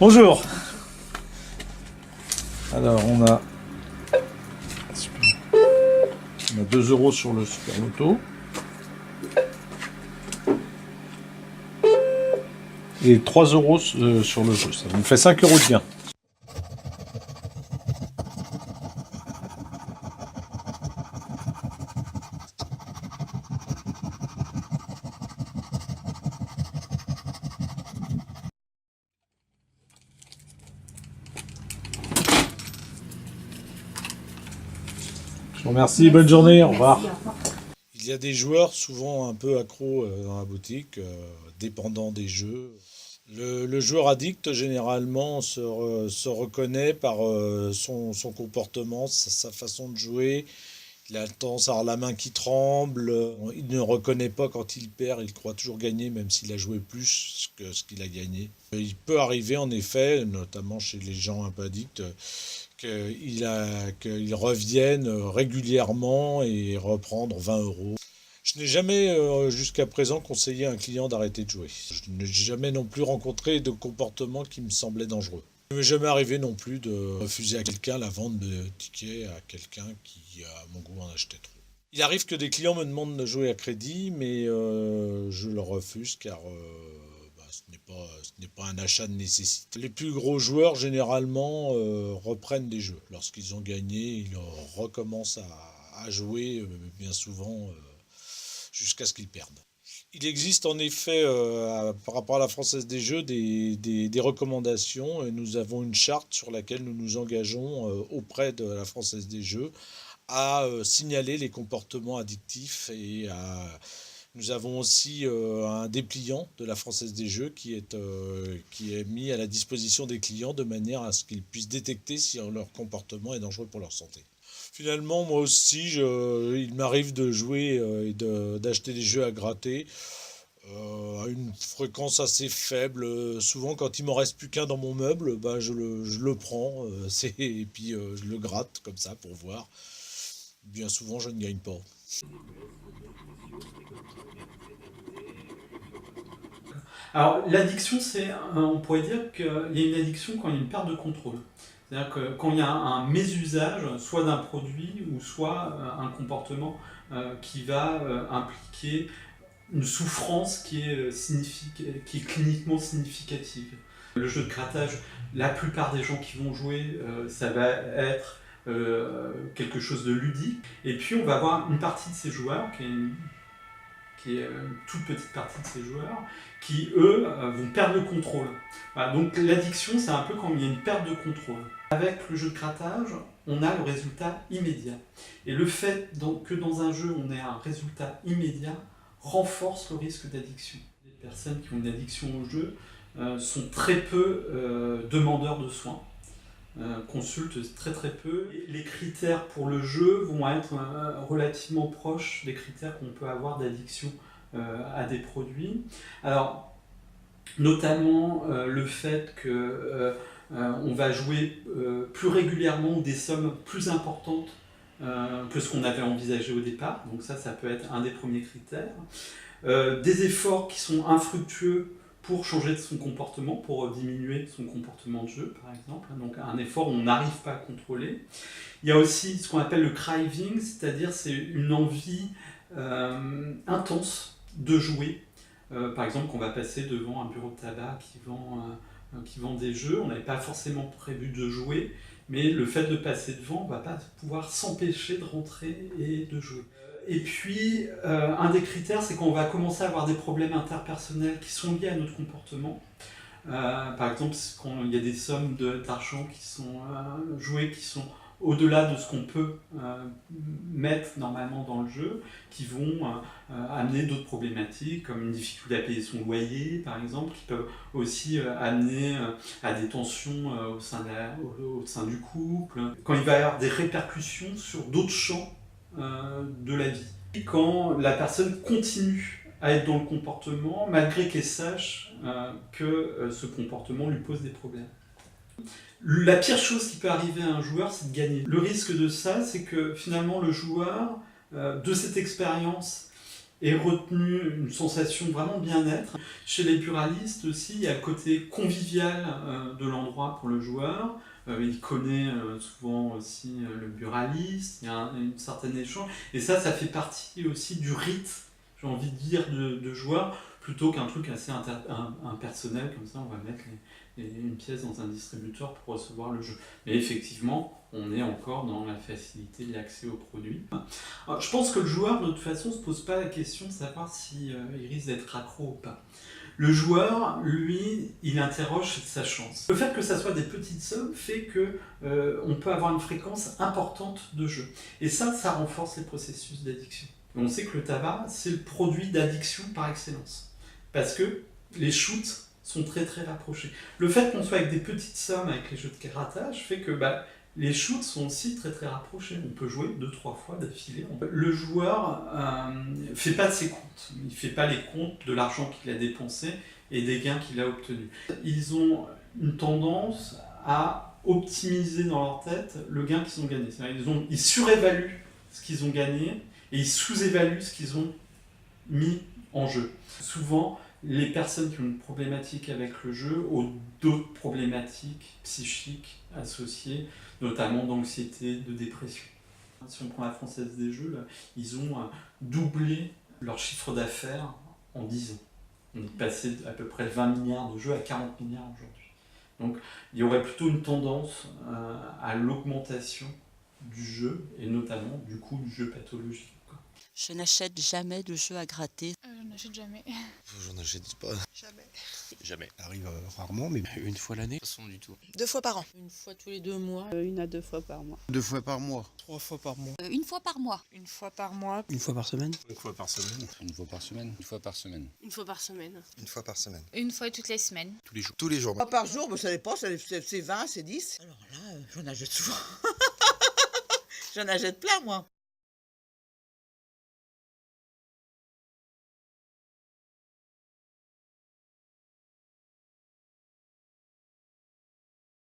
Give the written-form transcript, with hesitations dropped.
Bonjour. Alors on a 2 € sur le Super Loto et 3 € sur le jeu. Ça nous fait 5 € de gain. Je vous remercie, bonne journée, au revoir. Il y a des joueurs souvent un peu accros dans la boutique, dépendants des jeux. Le joueur addict, généralement, se reconnaît par son comportement, sa façon de jouer. Il a tendance à avoir la main qui tremble. Il ne reconnaît pas quand il perd. Il croit toujours gagner, même s'il a joué plus que ce qu'il a gagné. Il peut arriver, en effet, notamment chez les gens un peu addicts, qu'ils reviennent régulièrement et reprendre 20 €. Je n'ai jamais, jusqu'à présent, conseillé à un client d'arrêter de jouer. Je n'ai jamais non plus rencontré de comportement qui me semblait dangereux. Il ne m'est jamais arrivé non plus de refuser à quelqu'un la vente de tickets à quelqu'un qui, à mon goût, en achetait trop. Il arrive que des clients me demandent de jouer à crédit, mais je leur refuse car ce n'est pas un achat de nécessité. Les plus gros joueurs, généralement, reprennent des jeux. Lorsqu'ils ont gagné, ils recommencent à jouer, bien souvent, jusqu'à ce qu'ils perdent. Il existe en effet, par rapport à la Française des Jeux, des recommandations. Et nous avons une charte sur laquelle nous nous engageons auprès de la Française des Jeux à signaler les comportements addictifs nous avons aussi un dépliant de la Française des Jeux qui est mis à la disposition des clients de manière à ce qu'ils puissent détecter si leur comportement est dangereux pour leur santé. Finalement, moi aussi, il m'arrive de jouer et d'acheter des jeux à gratter à une fréquence assez faible. Souvent, quand il m'en reste plus qu'un dans mon meuble, je le prends et puis je le gratte comme ça pour voir. Bien souvent, je ne gagne pas. Alors, l'addiction, on pourrait dire qu'il y a une addiction quand il y a une perte de contrôle. C'est-à-dire que quand il y a un mésusage, soit d'un produit ou soit un comportement qui va impliquer une souffrance qui est cliniquement significative. Le jeu de grattage, la plupart des gens qui vont jouer, ça va être quelque chose de ludique. Et puis on va avoir une partie de ces joueurs qui est une toute petite partie de ces joueurs, qui, eux, vont perdre le contrôle. Voilà, donc l'addiction, c'est un peu comme il y a une perte de contrôle. Avec le jeu de grattage, on a le résultat immédiat. Et le fait que dans un jeu, on ait un résultat immédiat, renforce le risque d'addiction. Les personnes qui ont une addiction au jeu sont très peu demandeurs de soins. Consultent très très peu. Les critères pour le jeu vont être relativement proches des critères qu'on peut avoir d'addiction à des produits. Alors, notamment le fait qu'on va jouer plus régulièrement ou des sommes plus importantes que ce qu'on avait envisagé au départ. Donc ça peut être un des premiers critères. Des efforts qui sont infructueux pour changer de son comportement, pour diminuer son comportement de jeu, par exemple. Donc un effort où on n'arrive pas à contrôler. Il y a aussi ce qu'on appelle le craving, c'est-à-dire c'est une envie intense de jouer. Par exemple, qu'on va passer devant un bureau de tabac qui vend des jeux, on n'avait pas forcément prévu de jouer, mais le fait de passer devant, on ne va pas pouvoir s'empêcher de rentrer et de jouer. Et puis, un des critères, c'est qu'on va commencer à avoir des problèmes interpersonnels qui sont liés à notre comportement. Par exemple, quand il y a des sommes d'argent qui sont jouées, qui sont au-delà de ce qu'on peut mettre normalement dans le jeu, qui vont amener d'autres problématiques, comme une difficulté à payer son loyer, par exemple, qui peuvent aussi amener à des tensions au sein du couple. Quand il va y avoir des répercussions sur d'autres champs de la vie. Quand la personne continue à être dans le comportement, malgré qu'elle sache que ce comportement lui pose des problèmes. La pire chose qui peut arriver à un joueur, c'est de gagner. Le risque de ça, c'est que finalement le joueur, de cette expérience est retenue une sensation vraiment de bien-être. Chez les buralistes aussi, il y a le côté convivial de l'endroit pour le joueur. Il connaît souvent aussi le buraliste, il y a une certaine échange. Et ça fait partie aussi du rite, j'ai envie de dire, de joueur, plutôt qu'un truc assez impersonnel, comme ça on va mettre une pièce dans un distributeur pour recevoir le jeu. Mais effectivement, on est encore dans la facilité de l'accès au produit. Alors, je pense que le joueur, de toute façon, ne se pose pas la question de savoir s'il risque d'être accro ou pas. Le joueur, lui, il interroge sa chance. Le fait que ça soit des petites sommes fait que on peut avoir une fréquence importante de jeu. Et ça renforce les processus d'addiction. On sait que le tabac, c'est le produit d'addiction par excellence. Parce que les shoots sont très très rapprochés. Le fait qu'on soit avec des petites sommes avec les jeux de grattage fait que les shoots sont aussi très très rapprochés. On peut jouer 2-3 fois d'affilée. Le joueur fait pas de ses comptes. Il fait pas les comptes de l'argent qu'il a dépensé et des gains qu'il a obtenus. Ils ont une tendance à optimiser dans leur tête le gain qu'ils ont gagné. C'est-à-dire ils surévaluent ce qu'ils ont gagné et ils sous-évaluent ce qu'ils ont mis en jeu. Souvent, les personnes qui ont une problématique avec le jeu ont d'autres problématiques psychiques associées, notamment d'anxiété, de dépression. Si on prend la Française des Jeux, là, ils ont doublé leur chiffre d'affaires en 10 ans. On est passé d'à peu près 20 milliards de jeux à 40 milliards aujourd'hui. Donc il y aurait plutôt une tendance à l'augmentation du jeu, et notamment du coût du jeu pathologique. Je n'achète jamais de jeux à gratter. J'en achète jamais. J'en achète pas. Jamais. Jamais. Arrive rarement, mais Une fois l'année, de toute façon du tout. 2 fois par an. Une fois tous les 2 mois. 1 à 2 fois par mois. 2 fois par mois. 3 fois par mois. Une fois par mois. Une fois par mois. 1 fois par semaine. 1 fois par semaine. 1 fois par semaine. 1 fois par semaine. 1 fois par semaine. 1 fois par semaine. Une fois toutes les semaines. Tous les jours. Tous les jours. Pas par jour, ça dépend, c'est 20, c'est 10. Alors là, j'en achète souvent. J'en achète plein, moi.